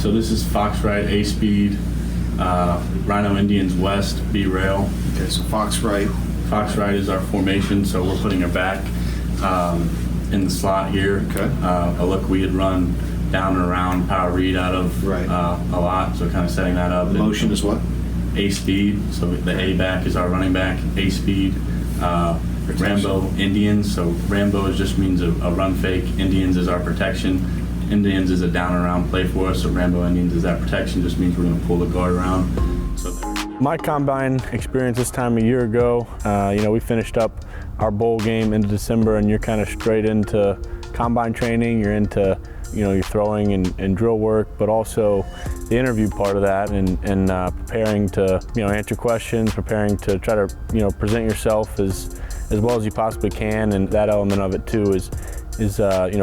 So this is Fox right, A speed, Rhino Indians West, B rail. Okay, so Fox right. Fox right is our formation, so we're putting her back in the slot here. Okay. A look we had run down and around power read out of Right. a lot, so kind of setting that up. The motion is what? A speed, so the A back is our running back, A speed. Rambo Indians, so Rambo just means a run fake. Indians is our protection. Indians is a down and around play for us, so Rambo Indians is that protection, just means we're going to pull the guard around. My combine experience this time a year ago, we finished up our bowl game into December, and you're kind of straight into combine training. You're into your throwing and drill work, but also the interview part of that, and preparing to answer questions, preparing to try to present yourself as well as you possibly can, and that element of it too is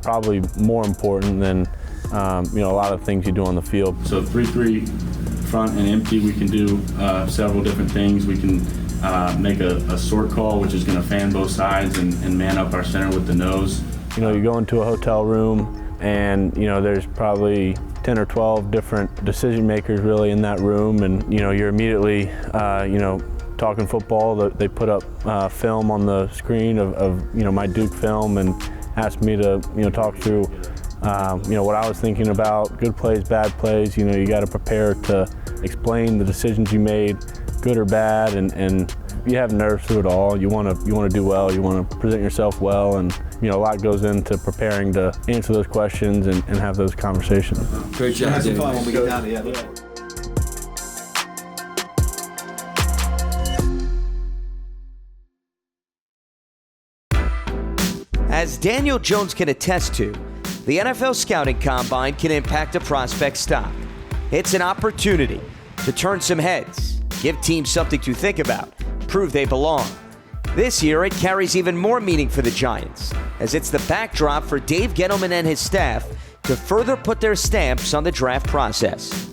probably more important than a lot of things you do on the field. So 3-3 front and empty, we can do several different things. We can make a sort call, which is going to fan both sides and man up our center with the nose. You go into a hotel room, and there's probably 10 or 12 different decision makers really in that room, and you're immediately talking football. They put up film on the screen of my Duke film and asked me to talk through what I was thinking about, good plays, bad plays. You got to prepare to explain the decisions you made, good or bad, and you have nerves through it all. You want to do well, you want to present yourself well, and a lot goes into preparing to answer those questions and have those conversations. Great job. Have some fun when we get down to the end. As Daniel Jones can attest to, the NFL Scouting Combine can impact a prospect's stock. It's an opportunity to turn some heads, give teams something to think about, prove they belong. This year, it carries even more meaning for the Giants, as it's the backdrop for Dave Gettleman and his staff to further put their stamps on the draft process.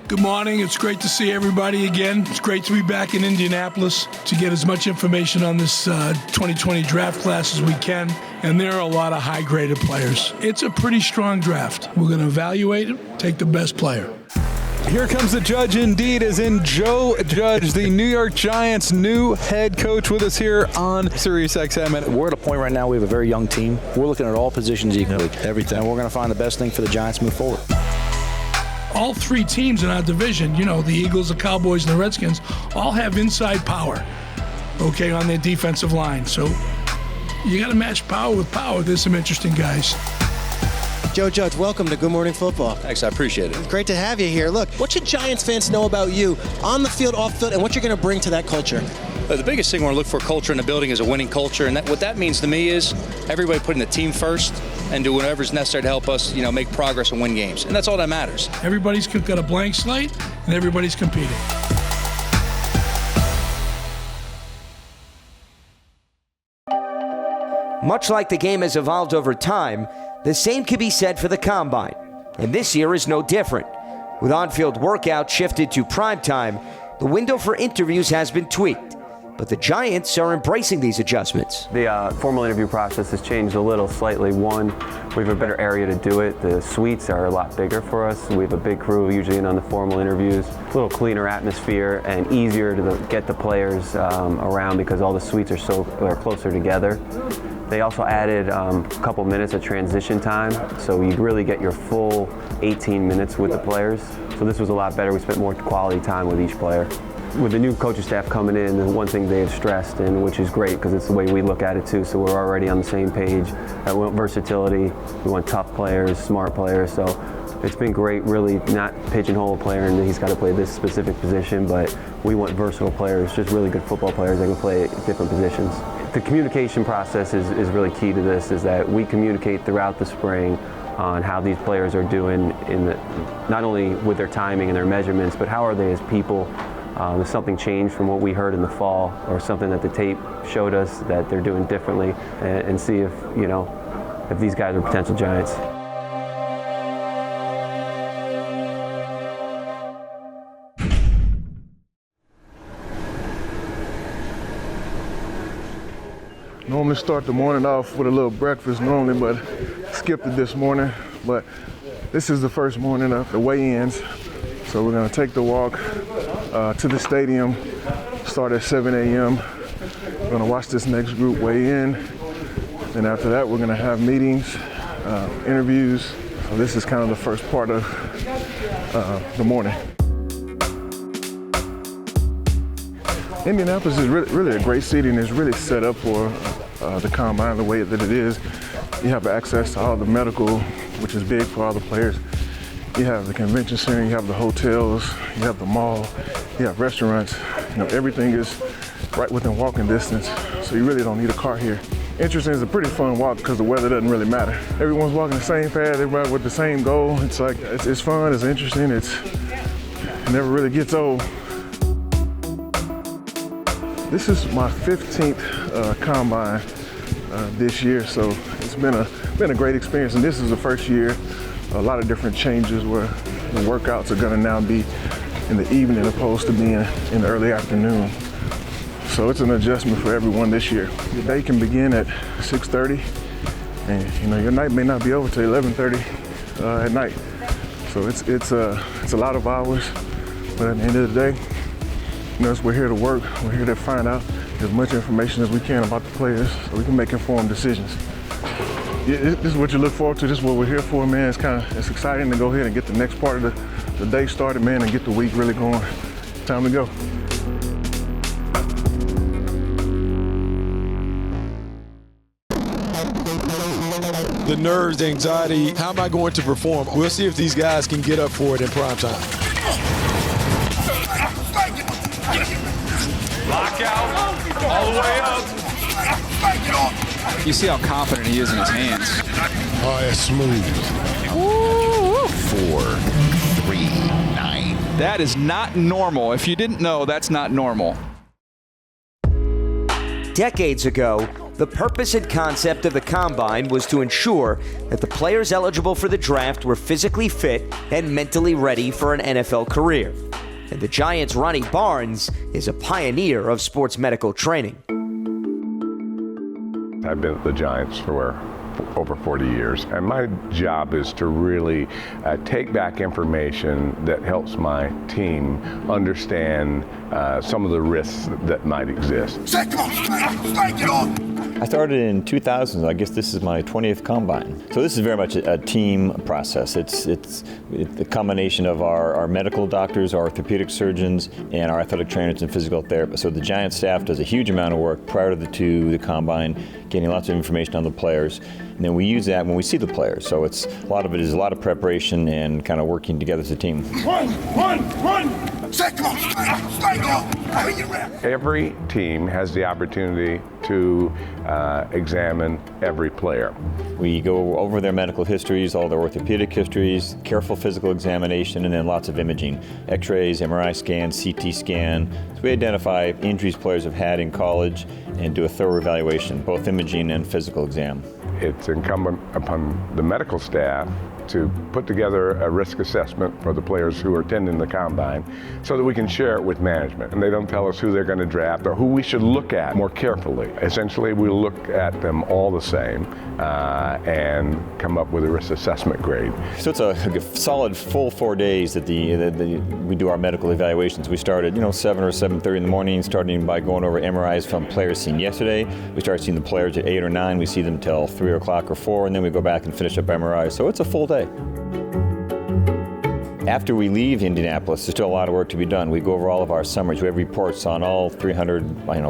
Good morning. It's great to see everybody again. It's great to be back in Indianapolis to get as much information on this 2020 draft class as we can. And there are a lot of high-graded players. It's a pretty strong draft. We're going to evaluate it, take the best player. Here comes the judge indeed, as in Joe Judge, the New York Giants' new head coach, with us here on SiriusXM. And we're at a point right now, we have a very young team. We're looking at all positions equally. Everything. And we're going to find the best thing for the Giants to move forward. All three teams in our division, the Eagles, the Cowboys, and the Redskins, all have inside power, on their defensive line. So you got to match power with power. There's some interesting guys. Joe Judge, welcome to Good Morning Football. Thanks, I appreciate it. Great to have you here. Look, what should Giants fans know about you on the field, off field, and what you're going to bring to that culture? The biggest thing we're going to look for culture in the building is a winning culture, and what that means to me is everybody putting the team first and do whatever's necessary to help us, make progress and win games, and that's all that matters. Everybody's got a blank slate, and everybody's competing. Much like the game has evolved over time, the same can be said for the Combine, and this year is no different. With on-field workouts shifted to prime time, the window for interviews has been tweaked, but the Giants are embracing these adjustments. The formal interview process has changed a little, slightly. One, we have a better area to do it. The suites are a lot bigger for us. We have a big crew usually in on the formal interviews. It's a little cleaner atmosphere and easier to get the players around because all the suites are closer together. They also added a couple minutes of transition time, so you really get your full 18 minutes with the players. So this was a lot better. We spent more quality time with each player. With the new coaching staff coming in, the one thing they have stressed, and which is great because it's the way we look at it too, so we're already on the same page. We want versatility, we want tough players, smart players, so it's been great, really not pigeonhole a player and he's got to play this specific position, but we want versatile players, just really good football players that can play different positions. The communication process is really key to this, is that we communicate throughout the spring on how these players are doing, not only with their timing and their measurements, but how are they as people. If something changed from what we heard in the fall or something that the tape showed us that they're doing differently, and see if these guys are potential Giants. Normally start the morning off with a little breakfast normally, but skipped it this morning. but this is the first morning of the weigh-ins. So we're gonna take the walk to the stadium, start at 7 a.m. We're gonna watch this next group weigh in. And after that, we're gonna have meetings, interviews. So this is kind of the first part of the morning. Indianapolis is really a great city, and it's really set up for the combine the way that it is. You have access to all the medical, which is big for all the players. You have the convention center, you have the hotels, you have the mall, you have restaurants. You know, everything is right within walking distance, so you really don't need a car here. Interesting, it's a pretty fun walk because the weather doesn't really matter. Everyone's walking the same path, everybody with the same goal. It's like, it's fun, it's interesting, it never really gets old. This is my 15th combine this year, so it's been a great experience, and this is the first year. A lot of different changes where the workouts are gonna now be in the evening opposed to being in the early afternoon. So it's an adjustment for everyone this year. Your day can begin at 6:30, and you know your night may not be over till 11:30 at night. So it's a lot of hours, but at the end of the day, you know, we're here to work. We're here to find out as much information as we can about the players so we can make informed decisions. This is what you look forward to. This is what we're here for, man. It's exciting to go ahead and get the next part of the day started, man, and get the week really going. Time to go. The nerves, the anxiety, how am I going to perform? We'll see if these guys can get up for it in prime time. Lockout, all the way up. You see how confident he is in his hands. Oh, that's smooth. 4, 3, 9. That is not normal. If you didn't know, that's not normal. Decades ago, the purpose and concept of the Combine was to ensure that the players eligible for the draft were physically fit and mentally ready for an NFL career. And the Giants' Ronnie Barnes is a pioneer of sports medical training. I've been at the Giants for over 40 years, and my job is to really take back information that helps my team understand some of the risks that might exist. I started in 2000, I guess this is my 20th Combine. So this is very much a team process. It's the combination of our medical doctors, our orthopedic surgeons, and our athletic trainers and physical therapists. So the Giants staff does a huge amount of work prior to the Combine, getting lots of information on the players. And then we use that when we see the players. So a lot of it is a lot of preparation and kind of working together as a team. Run! Every team has the opportunity to examine every player. We go over their medical histories, all their orthopedic histories, careful physical examination, and then lots of imaging. X-rays, MRI scans, CT scan. So we identify injuries players have had in college and do a thorough evaluation, both imaging and physical exam. It's incumbent upon the medical staff to put together a risk assessment for the players who are attending the Combine so that we can share it with management. And they don't tell us who they're going to draft or who we should look at more carefully. Essentially, we look at them all the same and come up with a risk assessment grade. So it's a solid full 4 days that we do our medical evaluations. We start at 7 or 7:30 in the morning, starting by going over MRIs from players seen yesterday. We start seeing the players at 8 or 9. We see them till 3 o'clock or 4, and then we go back and finish up MRIs. So it's a full day. After we leave Indianapolis, there's still a lot of work to be done. We go over all of our summaries. We have reports on all 300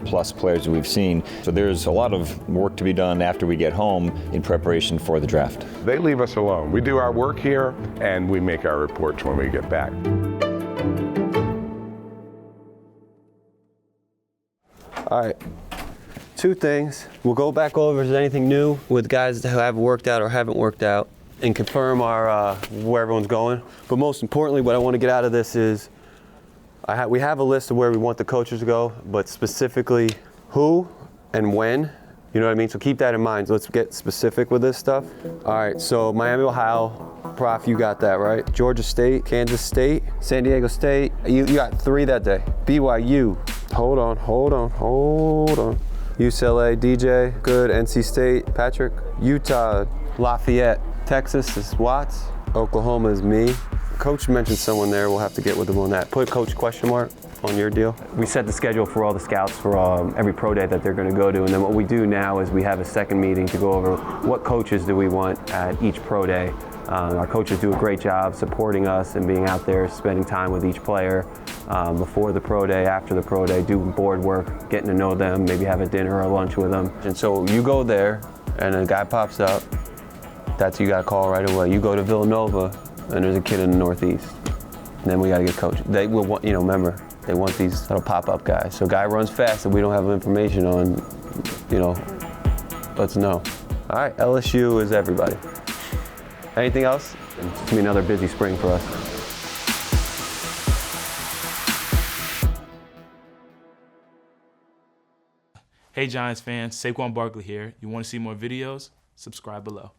plus players that we've seen. So there's a lot of work to be done after we get home in preparation for the draft. They leave us alone. We do our work here and we make our reports when we get back. All right. 2 things. We'll go back over if there's anything new with guys who have worked out or haven't worked out and confirm our where everyone's going. But most importantly, what I want to get out of this is we have a list of where we want the coaches to go, but specifically who and when. You know what I mean? So keep that in mind. So let's get specific with this stuff. All right, so Miami, Ohio, Prof, you got that, right? Georgia State, Kansas State, San Diego State. You got 3 that day. BYU, hold on. UCLA, DJ, good. NC State, Patrick. Utah, Lafayette. Texas is Watts. Oklahoma is me. Coach mentioned someone there. We'll have to get with them on that. Put Coach question mark on your deal. We set the schedule for all the scouts for every pro day that they're going to go to, and then what we do now is we have a second meeting to go over what coaches do we want at each pro day. Our coaches do a great job supporting us and being out there, spending time with each player before the pro day, after the pro day, doing board work, getting to know them, maybe have a dinner or a lunch with them. And so you go there, and a guy pops up. That's who you got to call right away. You go to Villanova, and there's a kid in the Northeast. And then we got to get coached. They will want, remember, they want these little pop-up guys. So guy runs fast that we don't have information on, let's know. All right, LSU is everybody. Anything else? It's going to be another busy spring for us. Hey Giants fans, Saquon Barkley here. You want to see more videos? Subscribe below.